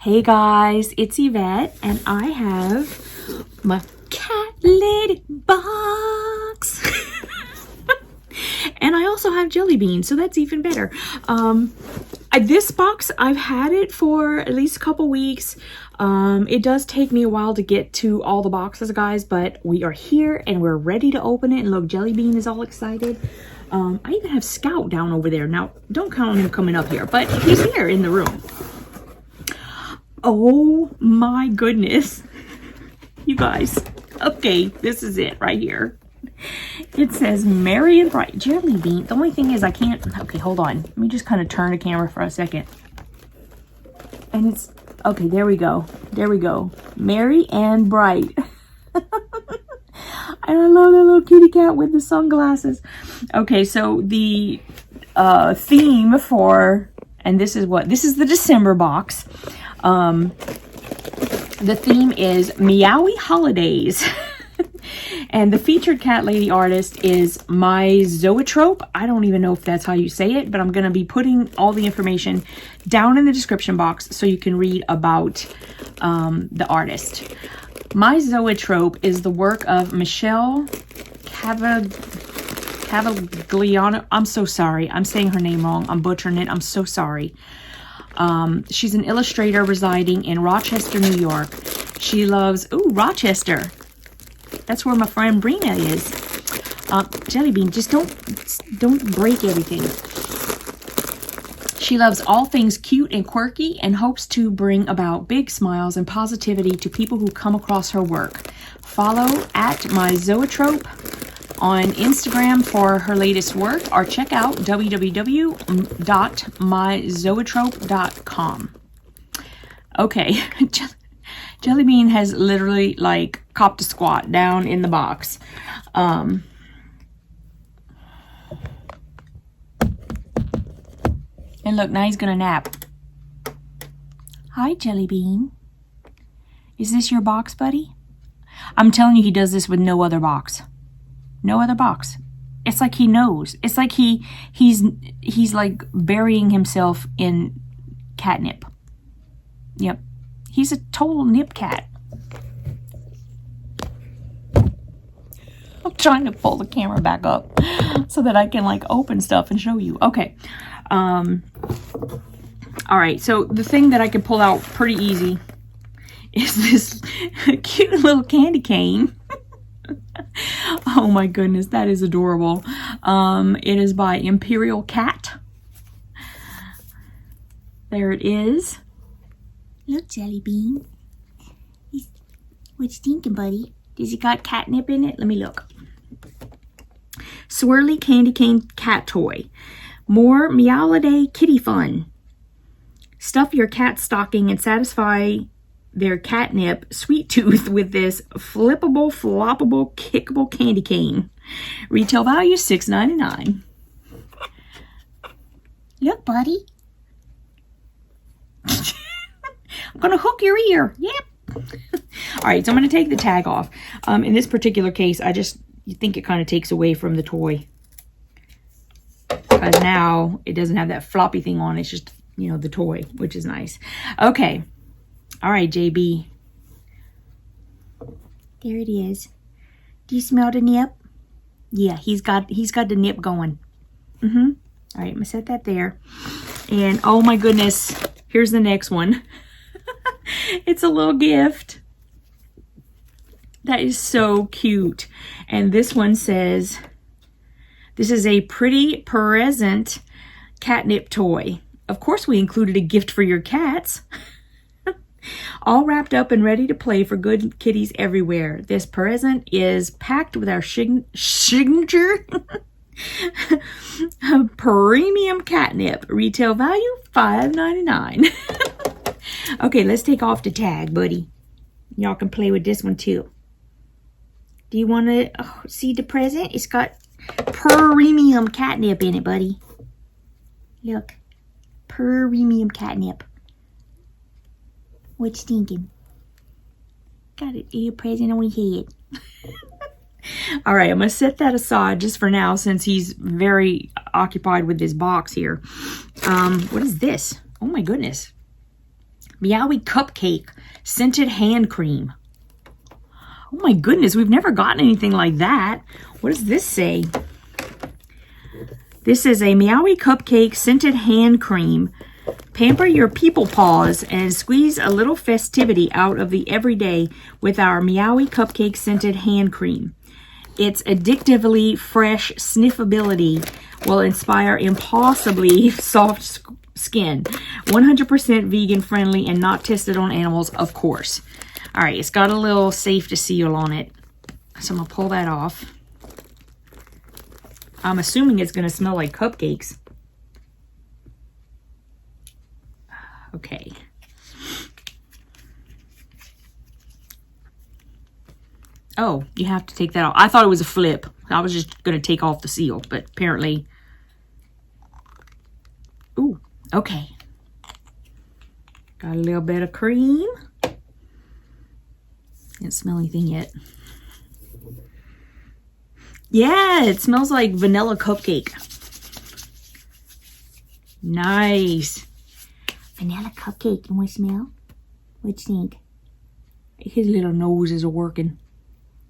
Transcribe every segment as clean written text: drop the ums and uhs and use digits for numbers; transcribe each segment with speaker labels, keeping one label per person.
Speaker 1: Hey guys, it's Yvette and I have my cat lady box. And I also have jelly beans, so that's even better. This box, I've had it for at least a couple weeks. It does take me a while to get to all the boxes, guys, but we are here and we're ready to open it. And look, Jelly Bean is all excited. I even have Scout down over there. Now, don't count on him coming up here, but he's here in the room. Oh my goodness. You guys. Okay, this is it right here. It says Merry and Bright Jelly Bean. The only thing is I can't... Okay, hold on. Let me just kind of turn the camera for a second. And it's... Okay, there we go. There we go. Merry and Bright. And I love that little kitty cat with the sunglasses. Okay, so the theme for... And this is what... This is the December box. The theme is Meowy Holidays. And the featured cat lady artist is Meowzing. I don't even know if that's how you say it, but I'm going to be putting all the information down in the description box so you can read about the artist. Meowzing is the work of Michelle Cavagliano. I'm so sorry. I'm saying her name wrong. I'm butchering it. I'm so sorry. She's an illustrator residing in Rochester, New York. She loves, ooh, Rochester. That's where my friend Brina is. Jelly Bean, just don't break everything. She loves all things cute and quirky and hopes to bring about big smiles and positivity to people who come across her work. Follow at Meowzing on Instagram for her latest work, or check out www.meowzing.com. Okay, Jelly Bean has literally like copped a squat down in the box. And look, now he's gonna nap. Hi, Jelly Bean. Is this your box, buddy? I'm telling you, he does this with no other box. No other box. It's like he knows. It's like he's like burying himself in catnip. Yep. He's a total nip cat. I'm trying to pull the camera back up so that I can like open stuff and show you. Okay. All right. So the thing that I can pull out pretty easy is this cute little candy cane. Oh my goodness, that is adorable. It is by Imperial Cat. There it is. Look, Jelly Bean. What you thinking, buddy? Does it got catnip in it? Let me look. Swirly Candy Cane Cat Toy. More Meowliday kitty fun. Stuff your cat stocking and satisfy their catnip sweet tooth with this flippable, floppable, kickable candy cane. Retail value $6.99. Look, buddy. I'm gonna hook your ear. Yep. All right, so I'm gonna take the tag off. In this particular case, you think it kind of takes away from the toy, because now it doesn't have that floppy thing on. It's just, you know, the toy, which is nice. Okay. All right, JB. There it is. Do you smell the nip? Yeah, he's got the nip going. All right, I'm gonna set that there. And oh my goodness, here's the next one. It's a little gift. That is so cute. And this one says, this is a pretty present catnip toy. Of course, we included a gift for your cats. All wrapped up and ready to play for good kitties everywhere. This present is packed with our signature premium catnip. Retail value $5.99. Okay, let's take off the tag, buddy. Y'all can play with this one too. Do you want to see the present? It's got premium catnip in it, buddy. Look, premium catnip. What you thinking? Got a little present on his head. All right, I'm going to set that aside just for now since he's very occupied with this box here. What is this? Oh my goodness. Meowy Cupcake Scented Hand Cream. Oh my goodness, we've never gotten anything like that. What does this say? This is a Meowy Cupcake Scented Hand Cream. Pamper your people paws and squeeze a little festivity out of the everyday with our Meowy Cupcake Scented Hand Cream. Its addictively fresh sniffability will inspire impossibly soft skin. 100% vegan friendly and not tested on animals, of course. All right, it's got a little safety seal on it. So I'm going to pull that off. I'm assuming it's going to smell like cupcakes. Okay. Oh, you have to take that off. I thought it was a flip. I was just going to take off the seal, but apparently... Ooh, okay. Got a little bit of cream. Didn't smell anything yet. Yeah, it smells like vanilla cupcake. Nice. Vanilla cupcake. You want to smell? What you think? His little noses are working.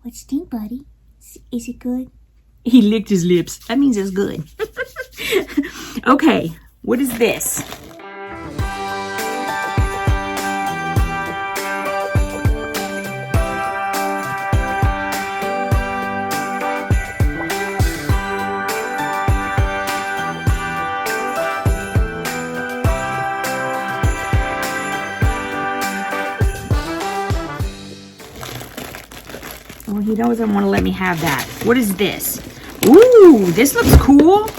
Speaker 1: What you think, buddy? Is it good? He licked his lips. That means it's good. Okay, what is this? Oh, he doesn't want to let me have that. What is this? Ooh, this looks cool.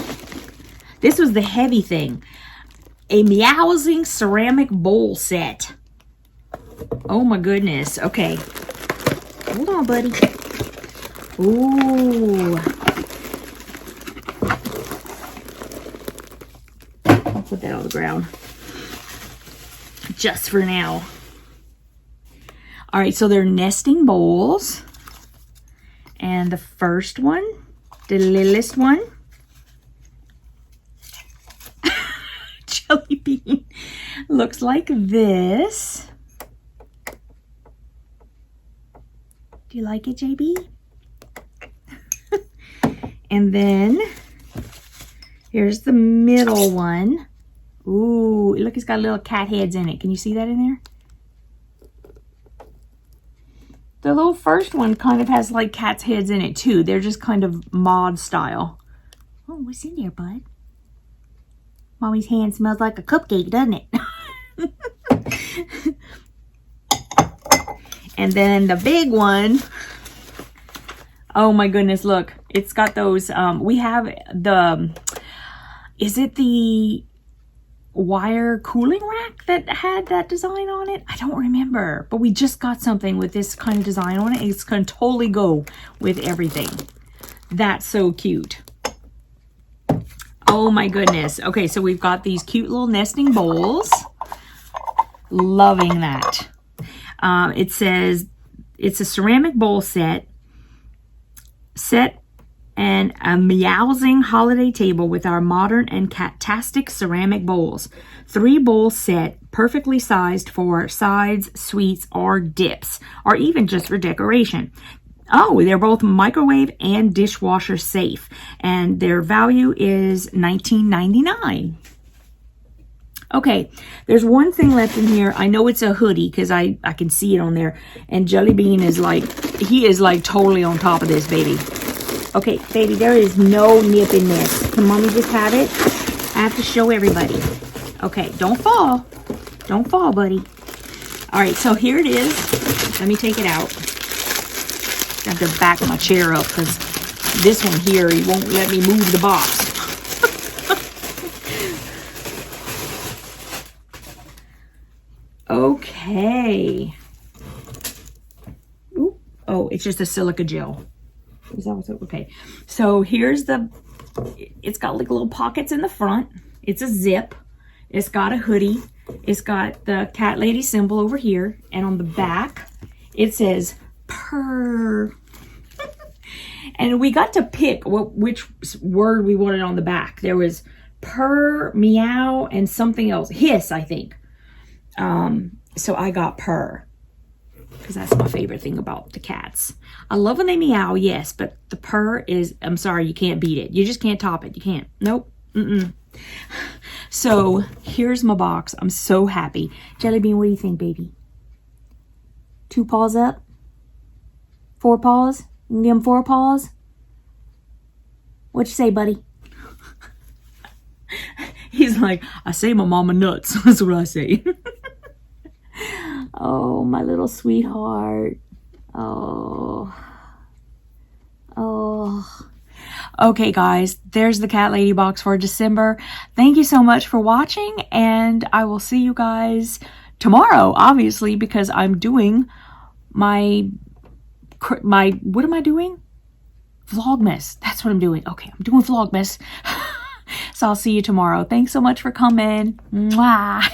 Speaker 1: This was the heavy thing. A MEOWZING ceramic bowl set. Oh my goodness. Okay. Hold on, buddy. Ooh. I'll put that on the ground. Just for now. All right, so they're nesting bowls. And the first one, the littlest one, jelly bean, looks like this. Do you like it, JB? And then here's the middle one. Ooh, look, it's got little cat heads in it. Can you see that in there? The little first one kind of has like cat's heads in it too. They're just kind of mod style. Oh, what's in there, bud? Mommy's hand smells like a cupcake, doesn't it? And then the big one. Oh my goodness, look. It's got those, we have the, is it the wire cooling rack that had that design on it? I don't remember, but we just got something with this kind of design on it. It's going to totally go with everything. That's so cute. Oh my goodness. Okay, so we've got these cute little nesting bowls. Loving that. It says it's a ceramic bowl set and a Meowzing holiday table with our modern and catastic ceramic bowls. 3 bowl set, perfectly sized for sides, sweets, or dips, or even just for decoration. Oh, they're both microwave and dishwasher safe, and their value is $19.99. Okay, there's one thing left in here. I know it's a hoodie because I can see it on there, and Jelly Bean is like, he is like totally on top of this, baby. Okay, baby, there is no nip in this. Can mommy just have it? I have to show everybody. Okay, don't fall. Don't fall, buddy. All right, so here it is. Let me take it out. I have to back my chair up because this one here, he won't let me move the box. Okay. Ooh. Oh, it's just a silica gel. Is that what's okay? So here's the, it's got like little pockets in the front. It's a zip. It's got a hoodie. It's got the cat lady symbol over here. And on the back, it says purr. And we got to pick which word we wanted on the back. There was purr, meow, and something else. Hiss, I think. So I got purr, because that's my favorite thing about the cats. I love when they meow, yes, but the purr is, I'm sorry, you can't beat it. You just can't top it. You can't. Nope. So here's my box. I'm so happy. Jelly Bean, what do you think, baby? 2 paws up? 4 paws? You can give him 4 paws? What you say, buddy? He's like, I say my mama nuts. That's what I say. Oh, my little sweetheart. Oh. Okay, guys, there's the Cat Lady box for December. Thank you so much for watching, and I will see you guys tomorrow, obviously, because I'm doing my what am I doing? Vlogmas. That's what I'm doing. Okay, I'm doing Vlogmas. So I'll see you tomorrow. Thanks so much for coming. Mwah.